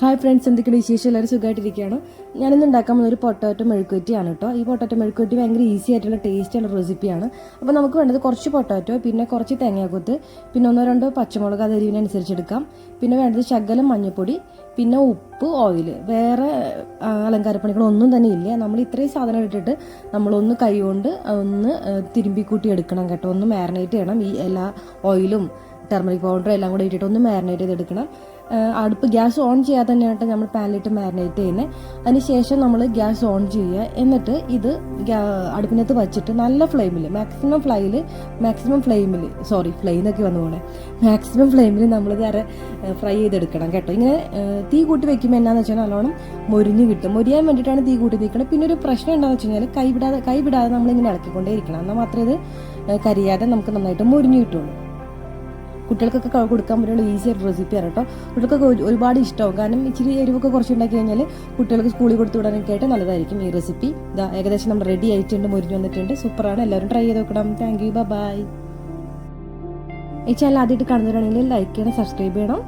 Hi friends, എന്തൊക്കെയാണ് വിശേഷം? എല്ലാവരും സുഖമായിട്ടിരിക്കുകയാണ്. ഞാനിന്ന് ഉണ്ടാക്കാൻ പോകുന്ന ഒരു പൊട്ടാറ്റോ മെഴുക്കുവരട്ടിയാണ് കേട്ടോ. ഈ പൊട്ടാറ്റോ മെഴുക്കുവരട്ടി ഭയങ്കര ഈസി ആയിട്ടുള്ള ടേസ്റ്റിയുള്ള റെസിപ്പിയാണ്. അപ്പോൾ നമുക്ക് വേണ്ടത് കുറച്ച് പൊട്ടാറ്റോ, പിന്നെ കുറച്ച് തേങ്ങാക്കൊത്ത്, പിന്നെ 1-2 പച്ചമുളക് അത് എരിവിനനുസരിച്ച് എടുക്കാം. പിന്നെ വേണ്ടത് ശകലം മഞ്ഞൾപ്പൊടി, പിന്നെ ഉപ്പ്, ഓയിൽ. വേറെ അലങ്കാരപ്പണികളൊന്നും തന്നെ ഇല്ല. നമ്മൾ ഇത്രയും സാധനം ഇട്ടിട്ട് നമ്മളൊന്ന് കൈ കൊണ്ട് ഒന്ന് തിരുമ്പിക്കൂട്ടി എടുക്കണം കേട്ടോ. ഒന്ന് മാരിനേറ്റ് ചെയ്യണം. ഈ എല്ലാ ഓയിലും ടെർമറിക് പൗഡറും എല്ലാം കൂടെ ഇട്ടിട്ട് ഒന്ന് മാരിനേറ്റ് ചെയ്തെടുക്കണം. അടുപ്പ് ഗ്യാസ് ഓൺ ചെയ്യാതെ തന്നെയായിട്ട് നമ്മൾ പാനിലിട്ട് മാരിനേറ്റ് ചെയ്യുന്നത്. അതിനുശേഷം നമ്മൾ ഗ്യാസ് ഓൺ ചെയ്യുക. എന്നിട്ട് ഇത് അടുപ്പിനകത്ത് വച്ചിട്ട് നല്ല ഫ്ലെയിമിൽ മാക്സിമം ഫ്ലെയിമിൽ നമ്മളിത് ഫ്രൈ ചെയ്തെടുക്കണം കേട്ടോ. ഇങ്ങനെ തീ കൂട്ടി വെക്കുമ്പോൾ എന്നാന്ന് വെച്ചാൽ നല്ലോണം മൊരിഞ്ഞ് കിട്ടും. മൊരിയാൻ വേണ്ടിയിട്ടാണ് തീ കൂട്ടി നിൽക്കണം. പിന്നെ ഒരു പ്രശ്നം എന്താണെന്ന് വെച്ച് കഴിഞ്ഞാൽ കൈ വിടാതെ നമ്മളിങ്ങനെ ഇളക്കിക്കൊണ്ടേ ഇരിക്കണം. എന്നാൽ മാത്രമേ ഇത് കരിയാതെ നമുക്ക് നന്നായിട്ട് മൊരിഞ്ഞ് കിട്ടുള്ളൂ. കുട്ടികൾക്കൊക്കെ കൊടുക്കാൻ പറ്റുള്ള ഈസി ആയിട്ട് റെസിപ്പിയാണ് കേട്ടോ. കുട്ടികൾക്കൊക്കെ ഒരുപാട് ഇഷ്ടമാവും. കാരണം ഇച്ചിരി എരിവൊക്കെ കുറച്ച് ഉണ്ടാക്കി കഴിഞ്ഞാൽ കുട്ടികൾക്ക് സ്കൂളിൽ കൊടുത്തു വിടാനൊക്കെ ആയിട്ട് നല്ലതായിരിക്കും ഈ റെസിപ്പി. ഇതാ ഏകദേശം നമ്മൾ റെഡി ആയിട്ടുണ്ട്, മൊരിഞ്ഞ് വന്നിട്ടുണ്ട്. സൂപ്പറാണ്. എല്ലാവരും ട്രൈ ചെയ്ത് നോക്കണം. Thank you, bye. ഈ ചാനൽ ആദ്യമായിട്ട് കാണുന്നവരാണെങ്കിൽ ലൈക്ക് ചെയ്യണം, സബ്സ്ക്രൈബ് ചെയ്യണം.